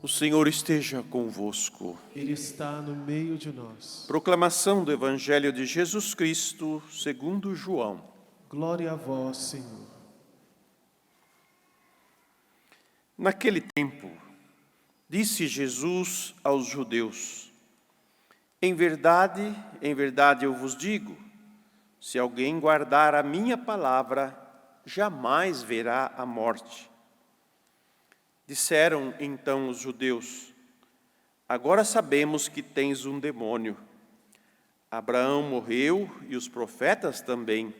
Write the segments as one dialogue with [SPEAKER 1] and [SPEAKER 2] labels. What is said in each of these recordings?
[SPEAKER 1] O Senhor esteja convosco.
[SPEAKER 2] Ele está no meio de nós.
[SPEAKER 1] Proclamação do Evangelho de Jesus Cristo, segundo João.
[SPEAKER 2] Glória a vós, Senhor.
[SPEAKER 1] Naquele tempo, disse Jesus aos judeus: em verdade eu vos digo, se alguém guardar a minha palavra, jamais verá a morte. Disseram então os judeus: agora sabemos que tens um demônio. Abraão morreu e os profetas também.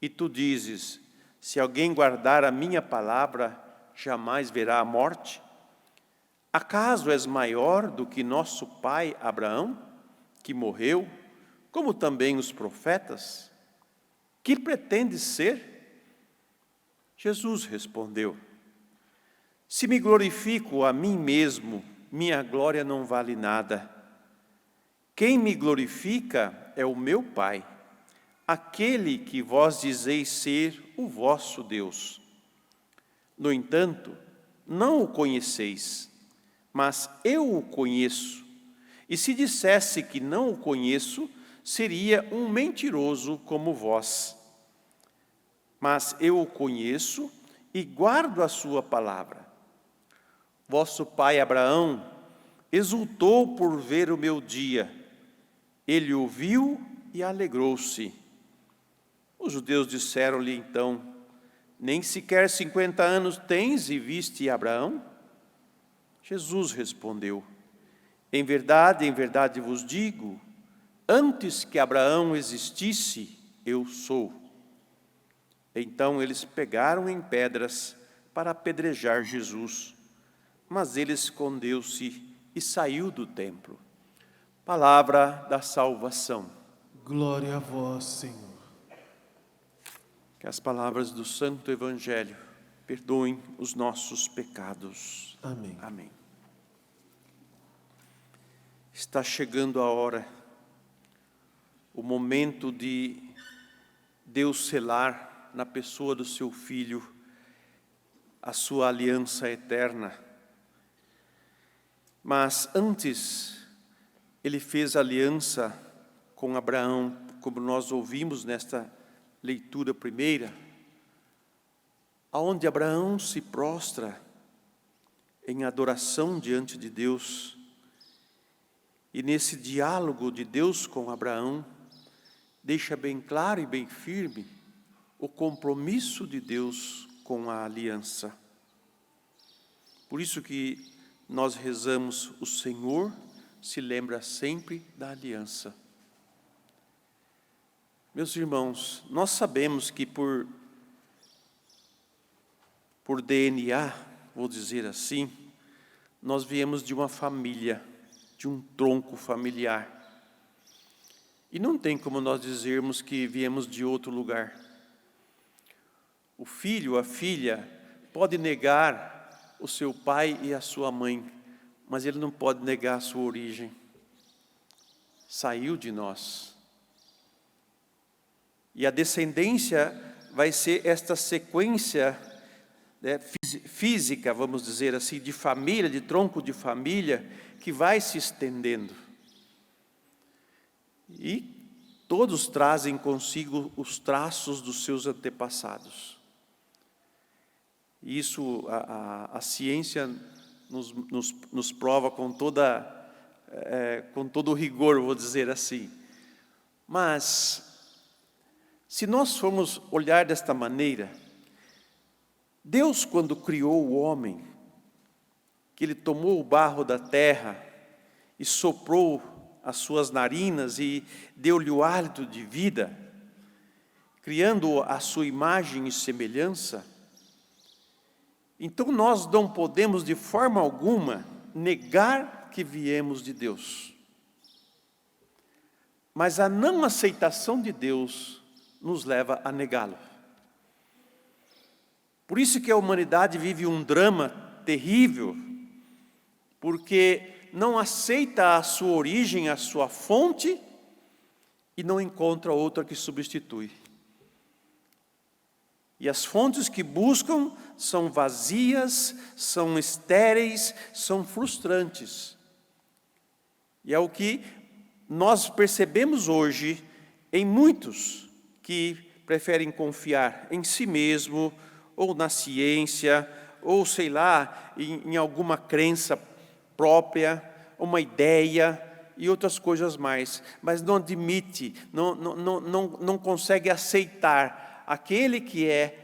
[SPEAKER 1] E tu dizes: se alguém guardar a minha palavra, jamais verá a morte? Acaso és maior do que nosso pai Abraão, que morreu, como também os profetas? Que pretendes ser? Jesus respondeu: se me glorifico a mim mesmo, minha glória não vale nada. Quem me glorifica é o meu Pai, aquele que vós dizeis ser o vosso Deus. No entanto, não o conheceis, mas eu o conheço. E se dissesse que não o conheço, seria um mentiroso como vós. Mas eu o conheço e guardo a sua palavra. Vosso pai Abraão exultou por ver o meu dia. Ele o viu e alegrou-se. Os judeus disseram-lhe então: nem sequer 50 anos tens e viste Abraão? Jesus respondeu: em verdade vos digo, antes que Abraão existisse, eu sou. Então eles pegaram em pedras para apedrejar Jesus. Mas ele escondeu-se e saiu do templo. Palavra da salvação.
[SPEAKER 2] Glória a vós, Senhor.
[SPEAKER 1] Que as palavras do Santo Evangelho perdoem os nossos pecados.
[SPEAKER 2] Amém.
[SPEAKER 1] Amém. Está chegando a hora, o momento de Deus selar na pessoa do seu Filho a sua aliança eterna. Mas antes, ele fez aliança com Abraão, como nós ouvimos nesta leitura primeira, aonde Abraão se prostra em adoração diante de Deus. E nesse diálogo de Deus com Abraão, deixa bem claro e bem firme o compromisso de Deus com a aliança. Por isso que nós rezamos: o Senhor se lembra sempre da aliança. Meus irmãos, nós sabemos que por DNA, vou dizer assim, nós viemos de uma família, de um tronco familiar. E não tem como nós dizermos que viemos de outro lugar. O filho, a filha, pode negar o seu pai e a sua mãe, mas ele não pode negar a sua origem. Saiu de nós. E a descendência vai ser esta sequência física, vamos dizer assim, de família, de tronco de família, que vai se estendendo. E todos trazem consigo os traços dos seus antepassados. Isso a ciência nos prova com todo o rigor, vou dizer assim. Mas, se nós formos olhar desta maneira, Deus, quando criou o homem, que Ele tomou o barro da terra e soprou as suas narinas e deu-lhe o hálito de vida, criando-o à sua imagem e semelhança, então nós não podemos de forma alguma negar que viemos de Deus. Mas a não aceitação de Deus nos leva a negá-lo. Por isso que a humanidade vive um drama terrível, porque não aceita a sua origem, a sua fonte, e não encontra outra que substitui. E as fontes que buscam são vazias, são estéreis, são frustrantes. E é o que nós percebemos hoje em muitos que preferem confiar em si mesmo, ou na ciência, ou sei lá, em alguma crença própria, uma ideia e outras coisas mais, mas não admite, não consegue aceitar aquele que é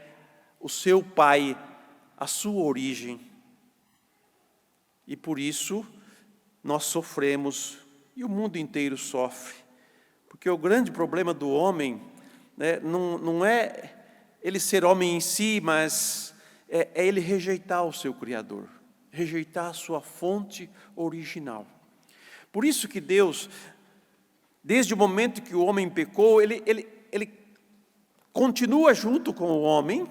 [SPEAKER 1] o seu pai, a sua origem. E por isso nós sofremos, e o mundo inteiro sofre, porque o grande problema do homem, né, não é ele ser homem em si, mas é ele rejeitar o seu Criador, rejeitar a sua fonte original. Por isso que Deus, desde o momento que o homem pecou, ele continua junto com o homem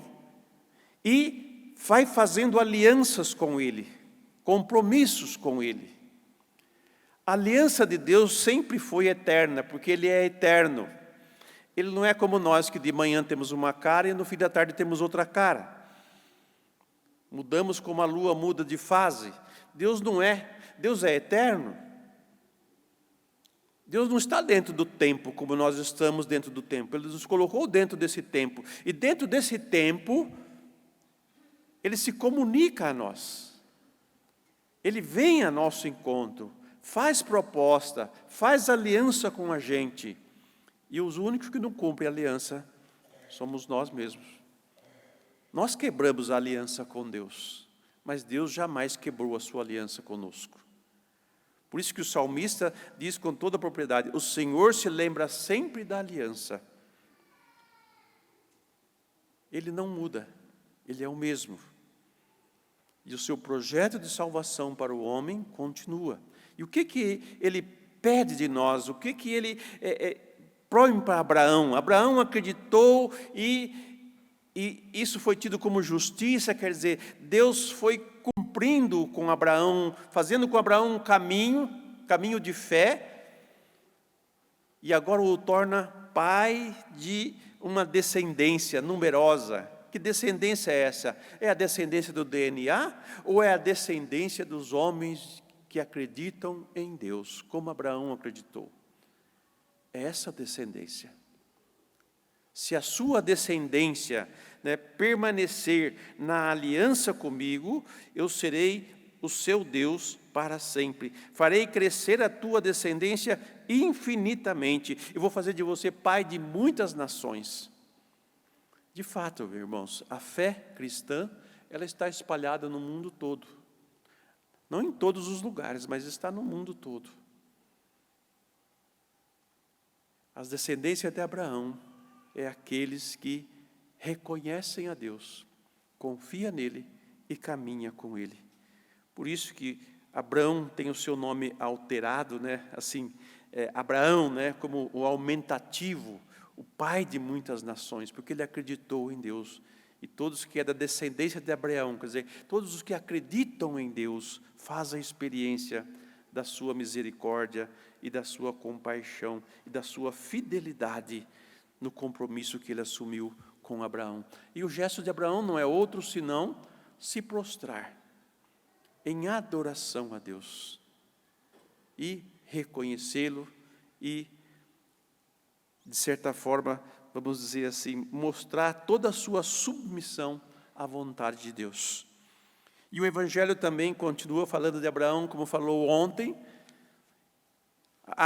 [SPEAKER 1] e vai fazendo alianças com ele, compromissos com ele. A aliança de Deus sempre foi eterna, porque Ele é eterno. Ele não é como nós, que de manhã temos uma cara e no fim da tarde temos outra cara. Mudamos como a lua muda de fase. Deus não é. Deus é eterno. Deus não está dentro do tempo como nós estamos dentro do tempo. Ele nos colocou dentro desse tempo. E dentro desse tempo, Ele se comunica a nós. Ele vem a nosso encontro, faz proposta, faz aliança com a gente. E os únicos que não cumprem a aliança somos nós mesmos. Nós quebramos a aliança com Deus, mas Deus jamais quebrou a sua aliança conosco. Por isso que o salmista diz com toda a propriedade: o Senhor se lembra sempre da aliança. Ele não muda, Ele é o mesmo. E o seu projeto de salvação para o homem continua. E o que Ele pede de nós? O que Ele põe para Abraão? Abraão acreditou e isso foi tido como justiça, quer dizer, Deus foi cumprindo com Abraão, fazendo com Abraão um caminho de fé, e agora o torna pai de uma descendência numerosa. Que descendência é essa? É a descendência do DNA ou é a descendência dos homens que acreditam em Deus, como Abraão acreditou? É essa descendência. Se a sua descendência, né, permanecer na aliança comigo, eu serei o seu Deus para sempre. Farei crescer a tua descendência infinitamente. E vou fazer de você pai de muitas nações. De fato, meus irmãos, a fé cristã, ela está espalhada no mundo todo. Não em todos os lugares, mas está no mundo todo. As descendências de Abraão é aqueles que reconhecem a Deus, confia nele e caminha com ele. Por isso que Abraão tem o seu nome alterado, né? Assim, Abraão, né, como o aumentativo, o pai de muitas nações, porque ele acreditou em Deus. E todos que é da descendência de Abraão, quer dizer, todos os que acreditam em Deus, fazem a experiência da sua misericórdia e da sua compaixão e da sua fidelidade no compromisso que ele assumiu com Abraão. E o gesto de Abraão não é outro senão se prostrar em adoração a Deus e reconhecê-lo e, de certa forma, vamos dizer assim, mostrar toda a sua submissão à vontade de Deus. E o Evangelho também continua falando de Abraão, como falou ontem,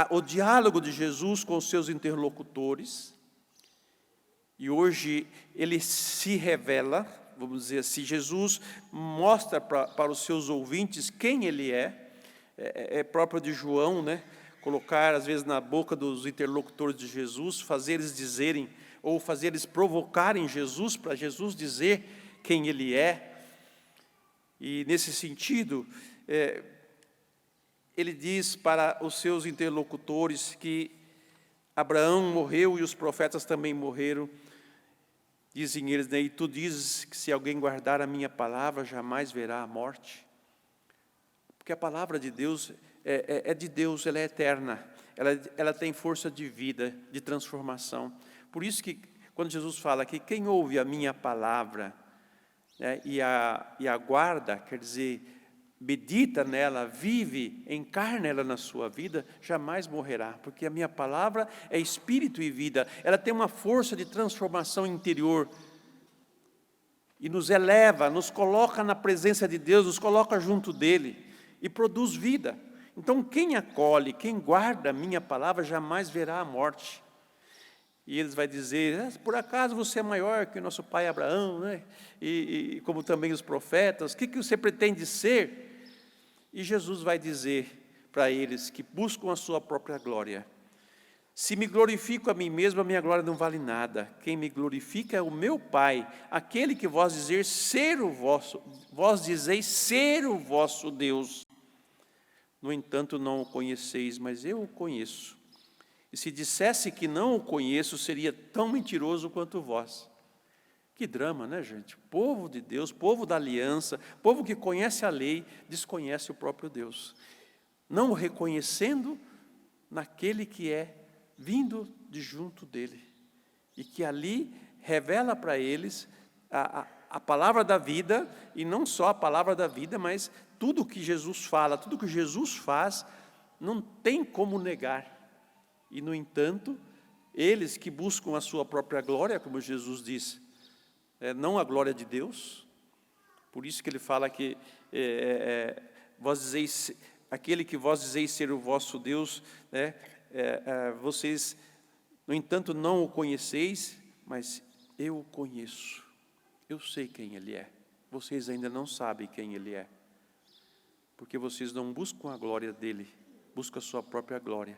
[SPEAKER 1] o diálogo de Jesus com os seus interlocutores. E hoje ele se revela, vamos dizer assim, Jesus mostra para os seus ouvintes quem ele é. É próprio de João, né? Colocar às vezes na boca dos interlocutores de Jesus, fazer eles dizerem, ou fazer eles provocarem Jesus, para Jesus dizer quem ele é. E nesse sentido, ele diz para os seus interlocutores que Abraão morreu e os profetas também morreram. Dizem eles, né, e tu dizes que se alguém guardar a minha palavra, jamais verá a morte. Porque a palavra de Deus é de Deus, ela é eterna, ela tem força de vida, de transformação. Por isso que quando Jesus fala que quem ouve a minha palavra né, e aguarda, quer dizer, medita nela, vive, encarna ela na sua vida, jamais morrerá, porque a minha palavra é espírito e vida. Ela tem uma força de transformação interior e nos eleva, nos coloca na presença de Deus, nos coloca junto dele e produz vida. Então, quem acolhe, quem guarda a minha palavra, jamais verá a morte. E eles vão dizer, por acaso você é maior que o nosso pai Abraão, né? E como também os profetas, o que você pretende ser? E Jesus vai dizer para eles que buscam a sua própria glória: se me glorifico a mim mesmo, a minha glória não vale nada. Quem me glorifica é o meu Pai, aquele que vós dizeis ser o vosso Deus. No entanto, não o conheceis, mas eu o conheço. E se dissesse que não o conheço, seria tão mentiroso quanto vós. Que drama, né, gente? Povo de Deus, povo da aliança, povo que conhece a lei, desconhece o próprio Deus, não o reconhecendo naquele que é vindo de junto dele, e que ali revela para eles a palavra da vida, e não só a palavra da vida, mas tudo que Jesus fala, tudo que Jesus faz, não tem como negar. E, no entanto, eles que buscam a sua própria glória, como Jesus disse, não a glória de Deus, por isso que ele fala que vós dizeis, aquele que vós dizeis ser o vosso Deus, vocês, no entanto, não o conheceis, mas eu o conheço, eu sei quem ele é, vocês ainda não sabem quem ele é, porque vocês não buscam a glória dele, buscam a sua própria glória.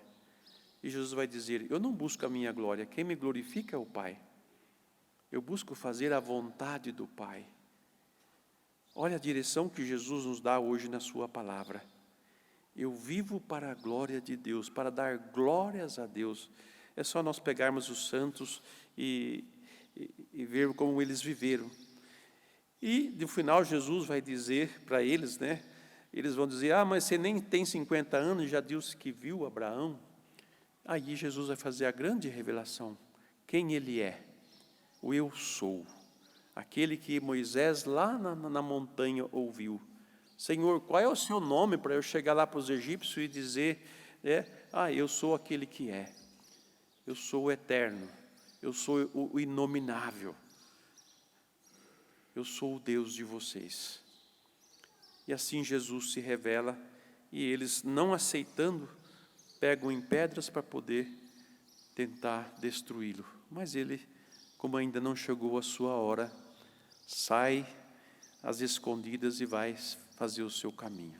[SPEAKER 1] E Jesus vai dizer, eu não busco a minha glória, quem me glorifica é o Pai. Eu busco fazer a vontade do Pai. Olha a direção que Jesus nos dá hoje na sua palavra. Eu vivo para a glória de Deus, para dar glórias a Deus. É só nós pegarmos os santos e ver como eles viveram. E, no final, Jesus vai dizer para eles, né? Eles vão dizer, mas você nem tem 50 anos e já disse que viu Abraão. Aí Jesus vai fazer a grande revelação, quem ele é, o eu sou, aquele que Moisés lá na montanha ouviu. Senhor, qual é o seu nome para eu chegar lá para os egípcios e dizer, eu sou aquele que é, eu sou o eterno, eu sou o inominável, eu sou o Deus de vocês. E assim Jesus se revela, e eles, não aceitando, pegam em pedras para poder tentar destruí-lo. Mas ele, como ainda não chegou a sua hora, sai às escondidas e vai fazer o seu caminho.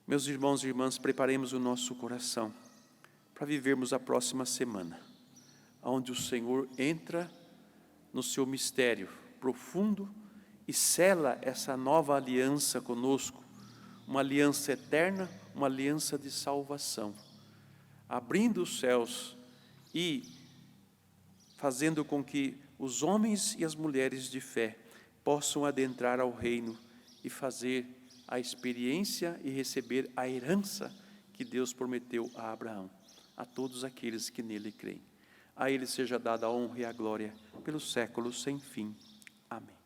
[SPEAKER 1] Meus irmãos e irmãs, preparemos o nosso coração para vivermos a próxima semana, onde o Senhor entra no seu mistério profundo e sela essa nova aliança conosco, uma aliança eterna, uma aliança de salvação, abrindo os céus e fazendo com que os homens e as mulheres de fé possam adentrar ao reino e fazer a experiência e receber a herança que Deus prometeu a Abraão, a todos aqueles que nele creem. A ele seja dada a honra e a glória pelos séculos sem fim. Amém.